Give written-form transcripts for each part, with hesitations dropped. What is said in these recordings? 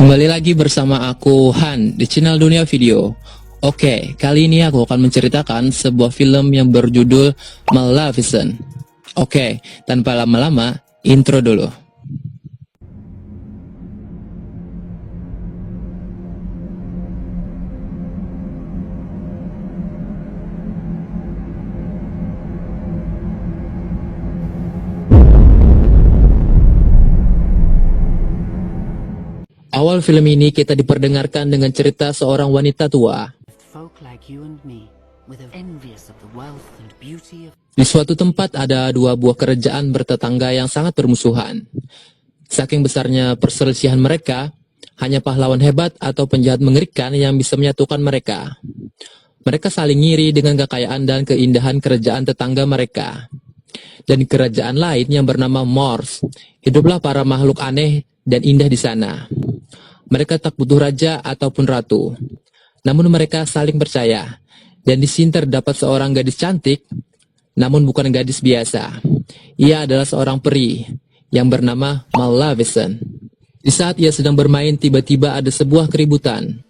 Kembali lagi bersama aku Han di channel Dunia Video. Oke, kali ini aku akan menceritakan sebuah film yang berjudul Maleficent. Oke, tanpa lama-lama, intro dulu. Awal film ini kita diperdengarkan dengan cerita seorang wanita tua. Di suatu tempat ada dua buah kerajaan bertetangga yang sangat bermusuhan. Saking besarnya perselisihan mereka, hanya pahlawan hebat atau penjahat mengerikan yang bisa menyatukan mereka. Mereka saling ngiri dengan kekayaan dan keindahan kerajaan tetangga mereka. Dan di kerajaan lain yang bernama Mors, hiduplah para makhluk aneh dan indah di sana. Mereka tak butuh raja ataupun ratu, namun mereka saling percaya. Dan di sini terdapat seorang gadis cantik, namun bukan gadis biasa. Ia adalah seorang peri yang bernama Maleficent. Di saat ia sedang bermain, tiba-tiba ada sebuah keributan.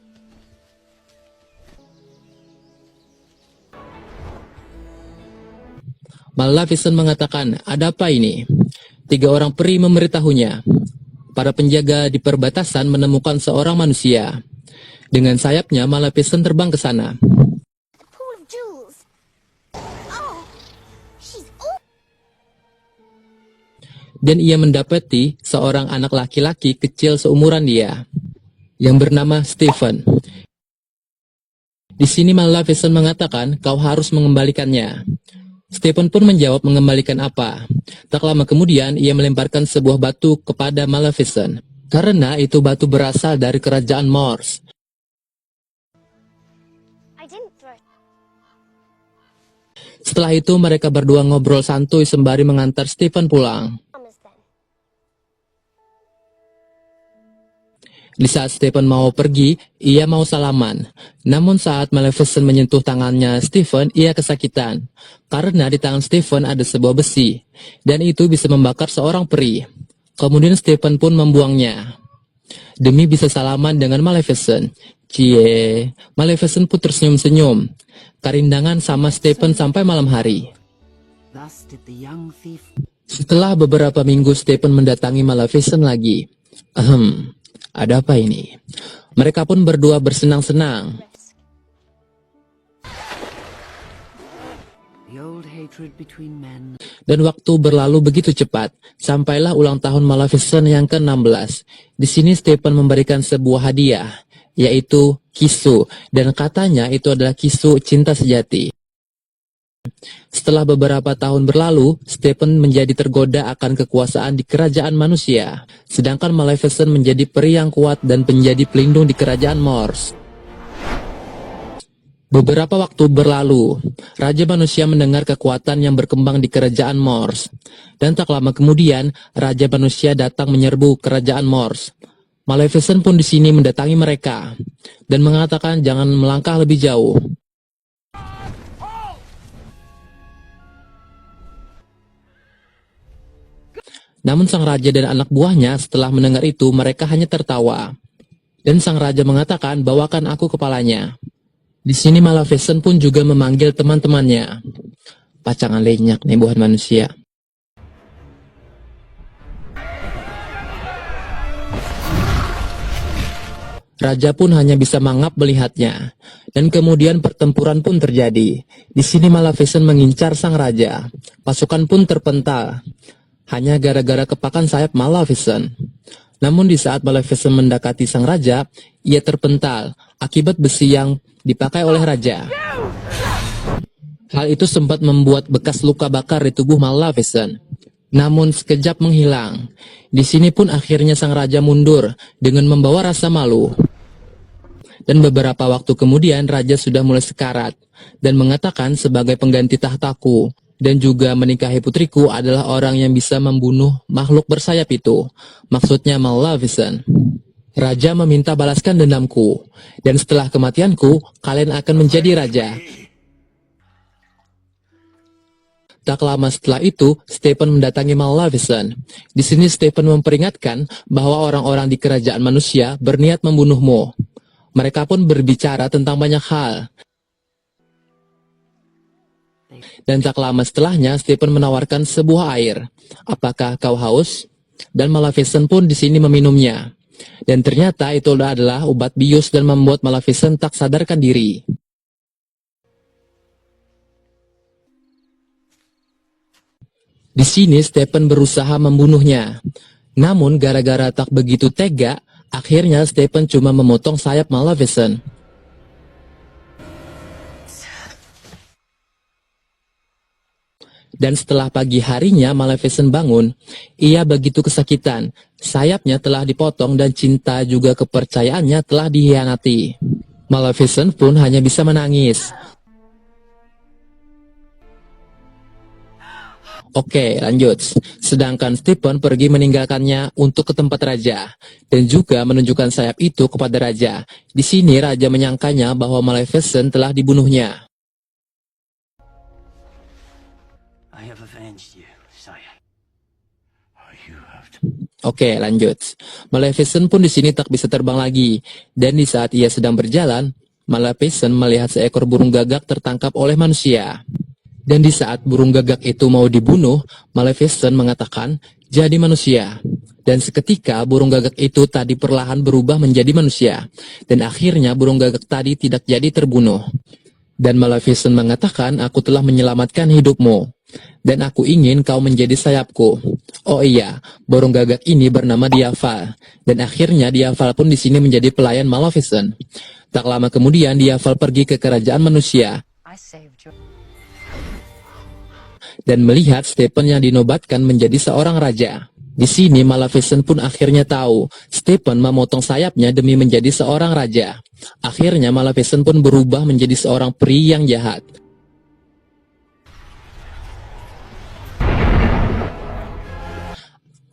Maleficent mengatakan, "Ada apa ini?" Tiga orang peri memberitahunya. Para penjaga di perbatasan menemukan seorang manusia. Dengan sayapnya, Maleficent terbang ke sana. Dan ia mendapati seorang anak laki-laki kecil seumuran dia, yang bernama Stephen. Di sini Maleficent mengatakan, "Kau harus mengembalikannya." Stephen pun menjawab, "Mengembalikan apa?" Tak lama kemudian, ia melemparkan sebuah batu kepada Maleficent. Karena itu batu berasal dari kerajaan Mors. Setelah itu, mereka berdua ngobrol santuy sembari mengantar Stephen pulang. Di saat Stephen mau pergi, ia mau salaman. Namun saat Maleficent menyentuh tangannya Stephen, ia kesakitan. Karena di tangan Stephen ada sebuah besi, dan itu bisa membakar seorang peri. Kemudian Stephen pun membuangnya. Demi bisa salaman dengan Maleficent. Cie, Maleficent pun tersenyum-senyum. Karindangan sama Stephen sampai malam hari. Setelah beberapa minggu, Stephen mendatangi Maleficent lagi. Ada apa ini? Mereka pun berdua bersenang-senang. Dan waktu berlalu begitu cepat. Sampailah ulang tahun Maleficent yang ke-16. Di sini Stephen memberikan sebuah hadiah, yaitu kisu. Dan katanya itu adalah kisu cinta sejati. Setelah beberapa tahun berlalu, Stephen menjadi tergoda akan kekuasaan di kerajaan manusia, sedangkan Maleficent menjadi peri yang kuat dan menjadi pelindung di kerajaan Mors. Beberapa waktu berlalu, Raja Manusia mendengar kekuatan yang berkembang di kerajaan Mors, dan tak lama kemudian, Raja Manusia datang menyerbu kerajaan Mors. Maleficent pun di sini mendatangi mereka, dan mengatakan jangan melangkah lebih jauh. Namun sang raja dan anak buahnya setelah mendengar itu mereka hanya tertawa. Dan sang raja mengatakan, "Bawakan aku kepalanya." Di sini Maleficent pun juga memanggil teman-temannya. Pacangan lenyak nih buat manusia. Raja pun hanya bisa mangap melihatnya. Dan kemudian pertempuran pun terjadi. Di sini Maleficent mengincar sang raja. Pasukan pun terpental. Hanya gara-gara kepakan sayap Maleficent. Namun di saat Maleficent mendekati sang raja, ia terpental akibat besi yang dipakai oleh raja. Hal itu sempat membuat bekas luka bakar di tubuh Maleficent. Namun sekejap menghilang. Di sini pun akhirnya sang raja mundur dengan membawa rasa malu. Dan beberapa waktu kemudian raja sudah mulai sekarat dan mengatakan, "Sebagai pengganti tahtaku dan juga menikahi putriku adalah orang yang bisa membunuh makhluk bersayap itu." Maksudnya Maleficent. "Raja meminta balaskan dendamku, dan setelah kematianku, kalian akan menjadi raja." Tak lama setelah itu, Stephen mendatangi Maleficent. Di sini Stephen memperingatkan bahwa orang-orang di kerajaan manusia berniat membunuhmu. Mereka pun berbicara tentang banyak hal. Dan tak lama setelahnya, Stephen menawarkan sebuah air. Apakah kau haus? Dan Maleficent pun di sini meminumnya. Dan ternyata itu adalah obat bius dan membuat Maleficent tak sadarkan diri. Di sini Stephen berusaha membunuhnya. Namun gara-gara tak begitu tega, akhirnya Stephen cuma memotong sayap Maleficent. Dan setelah pagi harinya Maleficent bangun, ia begitu kesakitan. Sayapnya telah dipotong dan cinta juga kepercayaannya telah dikhianati. Maleficent pun hanya bisa menangis. Oke, lanjut. Sedangkan Stephen pergi meninggalkannya untuk ke tempat raja, dan juga menunjukkan sayap itu kepada raja. Di sini raja menyangkanya bahwa Maleficent telah dibunuhnya. Oke, lanjut. Maleficent pun di sini tak bisa terbang lagi, dan di saat ia sedang berjalan, Maleficent melihat seekor burung gagak tertangkap oleh manusia. Dan di saat burung gagak itu mau dibunuh, Maleficent mengatakan, jadi manusia. Dan seketika burung gagak itu tadi perlahan berubah menjadi manusia. Dan akhirnya burung gagak tadi tidak jadi terbunuh. Dan Maleficent mengatakan, aku telah menyelamatkan hidupmu. Dan aku ingin kau menjadi sayapku. Oh iya, burung gagak ini bernama Diaval. Dan akhirnya Diaval pun di sini menjadi pelayan Maleficent. Tak lama kemudian Diaval pergi ke kerajaan manusia. Dan melihat Stephen yang dinobatkan menjadi seorang raja. Di sini Maleficent pun akhirnya tahu Stephen memotong sayapnya demi menjadi seorang raja. Akhirnya Maleficent pun berubah menjadi seorang peri yang jahat.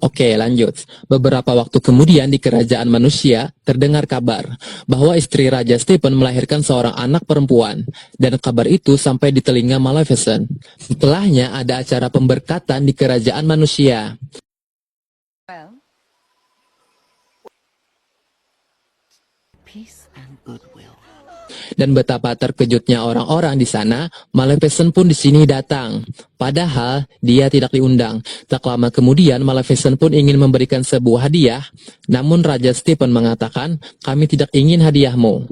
Oke, lanjut. Beberapa waktu kemudian di kerajaan manusia terdengar kabar bahwa istri Raja Stephen melahirkan seorang anak perempuan, dan kabar itu sampai di telinga Maleficent. Setelahnya ada acara pemberkatan di kerajaan manusia. Peace and goodwill. Dan betapa terkejutnya orang-orang di sana, Maleficent pun di sini datang. Padahal dia tidak diundang. Tak lama kemudian Maleficent pun ingin memberikan sebuah hadiah. Namun Raja Stephen mengatakan, kami tidak ingin hadiahmu.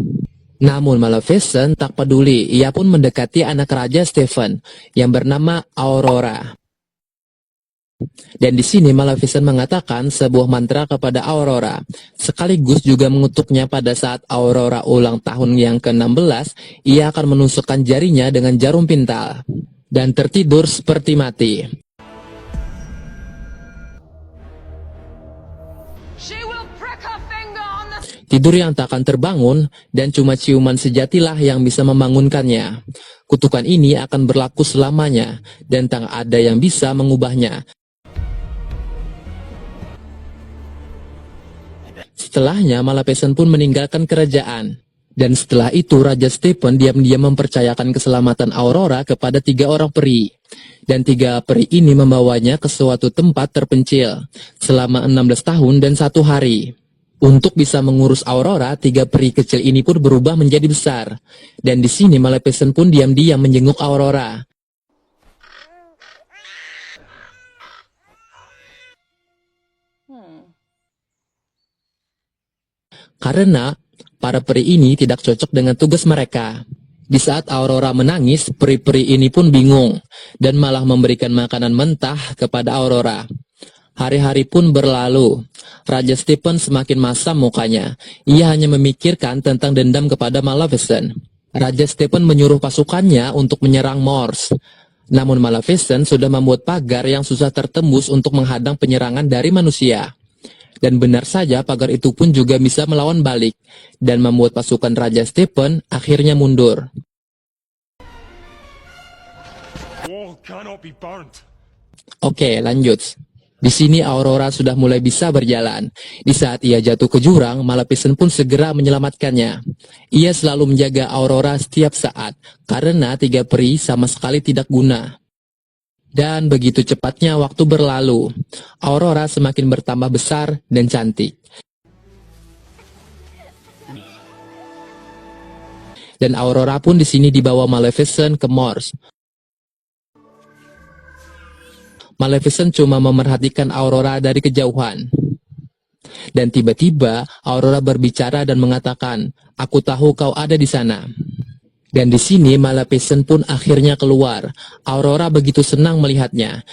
Namun Maleficent tak peduli. Ia pun mendekati anak Raja Stephen yang bernama Aurora. Dan di sini Maleficent mengatakan sebuah mantra kepada Aurora, sekaligus juga mengutuknya pada saat Aurora ulang tahun yang ke-16, ia akan menusukkan jarinya dengan jarum pintal, dan tertidur seperti mati. Tidur yang tak akan terbangun, dan cuma ciuman sejatilah yang bisa membangunkannya. Kutukan ini akan berlaku selamanya, dan tak ada yang bisa mengubahnya. Setelahnya Maleficent pun meninggalkan kerajaan. Dan setelah itu Raja Stephen diam-diam mempercayakan keselamatan Aurora kepada 3 orang peri. Dan 3 peri ini membawanya ke suatu tempat terpencil selama 16 tahun dan 1 hari. Untuk bisa mengurus Aurora, 3 peri kecil ini pun berubah menjadi besar. Dan di sini Maleficent pun diam-diam menjenguk Aurora. Karena para peri ini tidak cocok dengan tugas mereka. Di saat Aurora menangis, peri-peri ini pun bingung dan malah memberikan makanan mentah kepada Aurora. Hari-hari pun berlalu. Raja Stephen semakin masam mukanya. Ia hanya memikirkan tentang dendam kepada Maleficent. Raja Stephen menyuruh pasukannya untuk menyerang Morse. Namun Maleficent sudah membuat pagar yang susah tertembus untuk menghadang penyerangan dari manusia. Dan benar saja pagar itu pun juga bisa melawan balik dan membuat pasukan Raja Stephen akhirnya mundur. Oke, lanjut. Di sini Aurora sudah mulai bisa berjalan. Di saat ia jatuh ke jurang, Maleficent pun segera menyelamatkannya. Ia selalu menjaga Aurora setiap saat karena 3 peri sama sekali tidak guna. Dan begitu cepatnya waktu berlalu, Aurora semakin bertambah besar dan cantik. Dan Aurora pun di sini dibawa Maleficent ke Mors. Maleficent cuma memerhatikan Aurora dari kejauhan. Dan tiba-tiba Aurora berbicara dan mengatakan, "Aku tahu kau ada di sana." Dan di sini Maleficent pun akhirnya keluar. Aurora begitu senang melihatnya.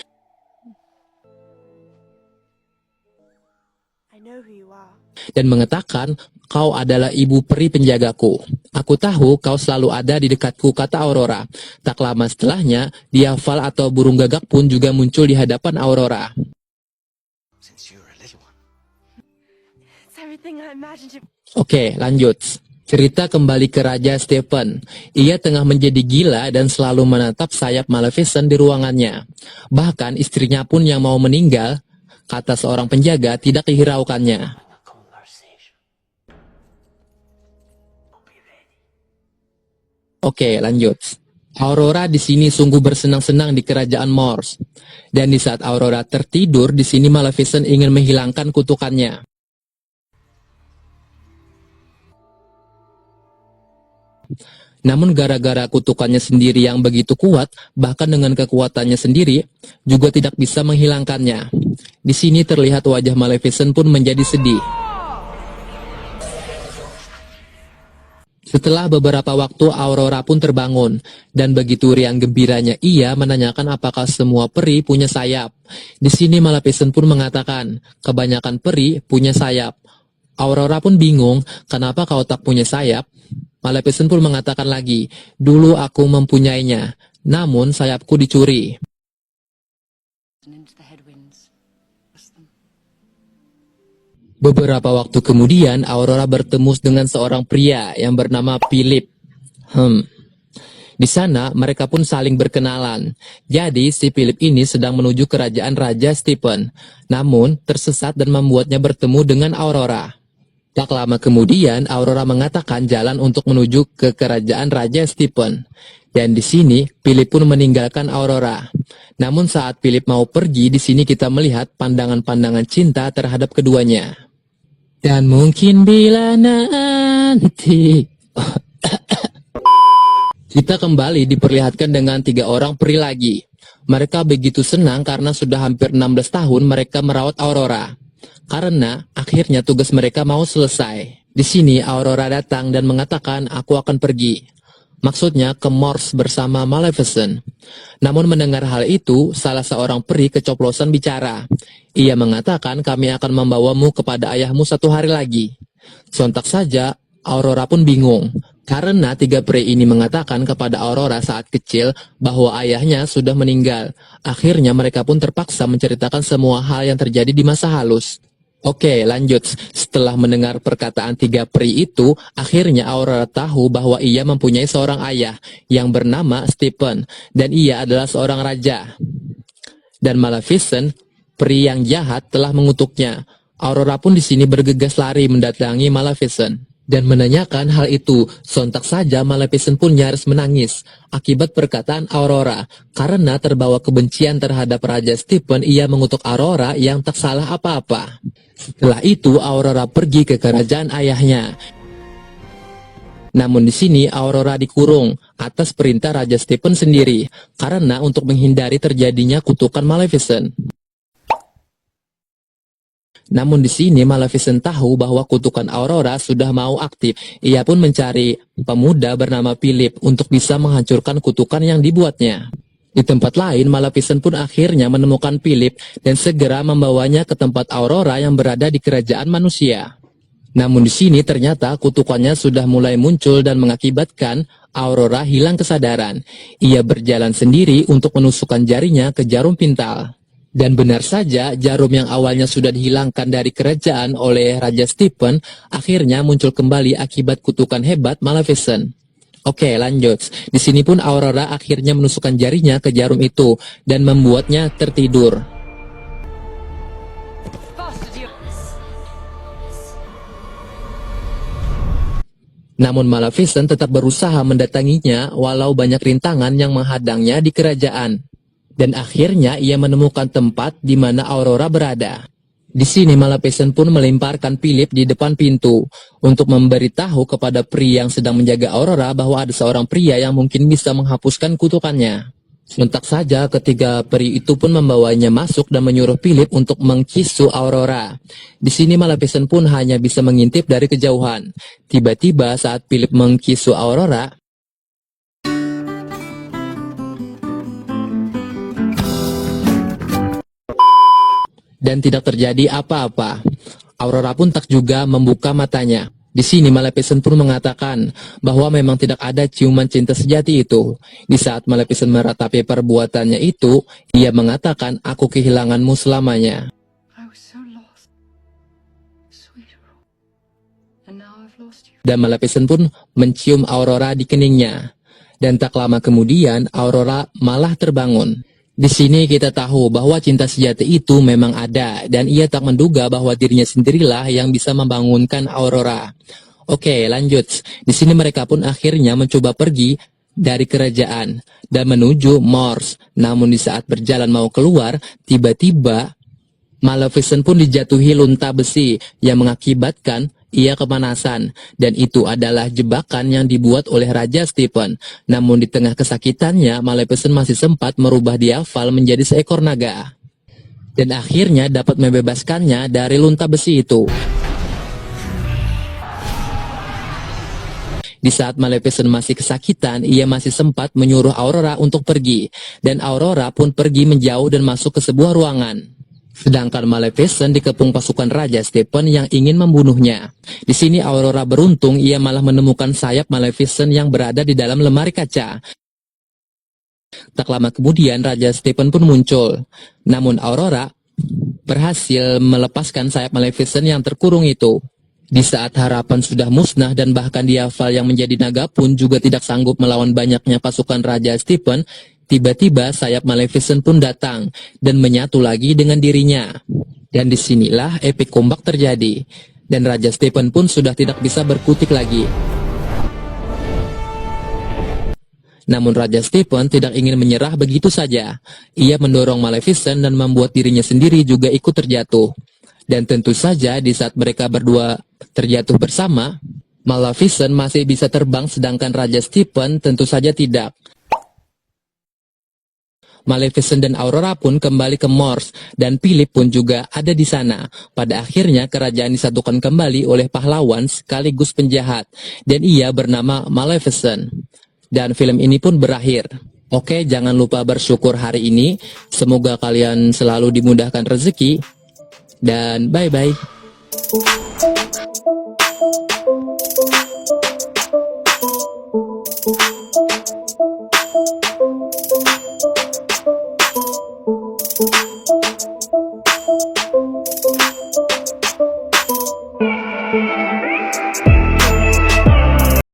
Dan mengatakan, "Kau adalah ibu peri penjagaku. Aku tahu kau selalu ada di dekatku," kata Aurora. Tak lama setelahnya, Diaval atau burung gagak pun juga muncul di hadapan Aurora. Oke, lanjut. Cerita kembali ke Raja Stephen. Ia tengah menjadi gila dan selalu menatap sayap Maleficent di ruangannya. Bahkan istrinya pun yang mau meninggal, kata seorang penjaga, tidak dihiraukannya. Oke, lanjut. Aurora di sini sungguh bersenang-senang di kerajaan Mors. Dan di saat Aurora tertidur, di sini Maleficent ingin menghilangkan kutukannya. Namun gara-gara kutukannya sendiri yang begitu kuat, bahkan dengan kekuatannya sendiri, juga tidak bisa menghilangkannya. Di sini terlihat wajah Maleficent pun menjadi sedih. Setelah beberapa waktu, Aurora pun terbangun, dan begitu riang gembiranya ia menanyakan apakah semua peri punya sayap. Di sini Maleficent pun mengatakan, kebanyakan peri punya sayap. Aurora pun bingung, kenapa kau tak punya sayap? Maleficent pun mengatakan lagi, dulu aku mempunyainya, namun sayapku dicuri. Beberapa waktu kemudian, Aurora bertemu dengan seorang pria yang bernama Philip. Di sana, mereka pun saling berkenalan. Jadi, si Philip ini sedang menuju kerajaan Raja Stephen, namun tersesat dan membuatnya bertemu dengan Aurora. Tak lama kemudian, Aurora mengatakan jalan untuk menuju ke kerajaan Raja Stephen. Dan di sini, Philip pun meninggalkan Aurora. Namun saat Philip mau pergi, di sini kita melihat pandangan-pandangan cinta terhadap keduanya. Dan mungkin bila nanti kita kembali diperlihatkan dengan 3 orang peri lagi. Mereka begitu senang karena sudah hampir 16 tahun mereka merawat Aurora. Karena akhirnya tugas mereka mau selesai. Di sini Aurora datang dan mengatakan, "Aku akan pergi." Maksudnya ke Mors bersama Maleficent. Namun mendengar hal itu, salah seorang peri keceplosan bicara. Ia mengatakan, "Kami akan membawamu kepada ayahmu 1 hari lagi." Sontak saja, Aurora pun bingung. Karena 3 peri ini mengatakan kepada Aurora saat kecil bahwa ayahnya sudah meninggal. Akhirnya mereka pun terpaksa menceritakan semua hal yang terjadi di masa halus. Oke, lanjut. Setelah mendengar perkataan 3 peri itu, akhirnya Aurora tahu bahwa ia mempunyai seorang ayah yang bernama Stephen, dan ia adalah seorang raja. Dan Maleficent, peri yang jahat, telah mengutuknya. Aurora pun di sini bergegas lari mendatangi Maleficent dan menanyakan hal itu. Sontak saja Maleficent pun nyaris menangis akibat perkataan Aurora. Karena terbawa kebencian terhadap Raja Stephen, ia mengutuk Aurora yang tak salah apa-apa. Setelah itu Aurora pergi ke kerajaan ayahnya. Namun di sini Aurora dikurung atas perintah Raja Stephen sendiri karena untuk menghindari terjadinya kutukan Maleficent. Namun di sini Maleficent tahu bahwa kutukan Aurora sudah mau aktif. Ia pun mencari pemuda bernama Philip untuk bisa menghancurkan kutukan yang dibuatnya. Di tempat lain, Maleficent pun akhirnya menemukan Philip dan segera membawanya ke tempat Aurora yang berada di kerajaan manusia. Namun di sini ternyata kutukannya sudah mulai muncul dan mengakibatkan Aurora hilang kesadaran. Ia berjalan sendiri untuk menusukkan jarinya ke jarum pintal. Dan benar saja, jarum yang awalnya sudah dihilangkan dari kerajaan oleh Raja Stephen, akhirnya muncul kembali akibat kutukan hebat Maleficent. Oke, lanjut. Di sini pun Aurora akhirnya menusukkan jarinya ke jarum itu dan membuatnya tertidur. Namun Maleficent tetap berusaha mendatanginya walau banyak rintangan yang menghadangnya di kerajaan. Dan akhirnya ia menemukan tempat di mana Aurora berada. Di sini Maleficent pun melemparkan Philip di depan pintu untuk memberitahu kepada pria yang sedang menjaga Aurora bahwa ada seorang pria yang mungkin bisa menghapuskan kutukannya. Sontak saja ketiga peri itu pun membawanya masuk dan menyuruh Philip untuk mengkisu Aurora. Di sini Maleficent pun hanya bisa mengintip dari kejauhan. Tiba-tiba saat Philip mengkisu Aurora, dan tidak terjadi apa-apa. Aurora pun tak juga membuka matanya. Di sini Maleficent pun mengatakan bahwa memang tidak ada ciuman cinta sejati itu. Di saat Maleficent meratapi perbuatannya itu, ia mengatakan, "Aku kehilanganmu selamanya." Dan Maleficent pun mencium Aurora di keningnya. Dan tak lama kemudian Aurora malah terbangun. Di sini kita tahu bahwa cinta sejati itu memang ada dan ia tak menduga bahwa dirinya sendirilah yang bisa membangunkan Aurora. Oke, lanjut. Di sini mereka pun akhirnya mencoba pergi dari kerajaan dan menuju Mors. Namun di saat berjalan mau keluar, tiba-tiba Maleficent pun dijatuhi lunta besi yang mengakibatkan ia kepanasan, dan itu adalah jebakan yang dibuat oleh Raja Stephen. Namun di tengah kesakitannya, Maleficent masih sempat merubah Diaval menjadi seekor naga. Dan akhirnya dapat membebaskannya dari lunta besi itu. Di saat Maleficent masih kesakitan, ia masih sempat menyuruh Aurora untuk pergi. Dan Aurora pun pergi menjauh dan masuk ke sebuah ruangan. Sedangkan Maleficent dikepung pasukan Raja Stephen yang ingin membunuhnya. Di sini Aurora beruntung, ia malah menemukan sayap Maleficent yang berada di dalam lemari kaca. Tak lama kemudian Raja Stephen pun muncul. Namun Aurora berhasil melepaskan sayap Maleficent yang terkurung itu. Di saat harapan sudah musnah dan bahkan Diaval yang menjadi naga pun juga tidak sanggup melawan banyaknya pasukan Raja Stephen, tiba-tiba sayap Maleficent pun datang dan menyatu lagi dengan dirinya. Dan disinilah epic comeback terjadi. Dan Raja Stephen pun sudah tidak bisa berkutik lagi. Namun Raja Stephen tidak ingin menyerah begitu saja. Ia mendorong Maleficent dan membuat dirinya sendiri juga ikut terjatuh. Dan tentu saja di saat mereka berdua terjatuh bersama, Maleficent masih bisa terbang sedangkan Raja Stephen tentu saja tidak. Maleficent dan Aurora pun kembali ke Mors dan Philip pun juga ada di sana. Pada akhirnya kerajaan disatukan kembali oleh pahlawan sekaligus penjahat dan ia bernama Maleficent. Dan film ini pun berakhir. Oke, jangan lupa bersyukur hari ini. Semoga kalian selalu dimudahkan rezeki dan bye-bye.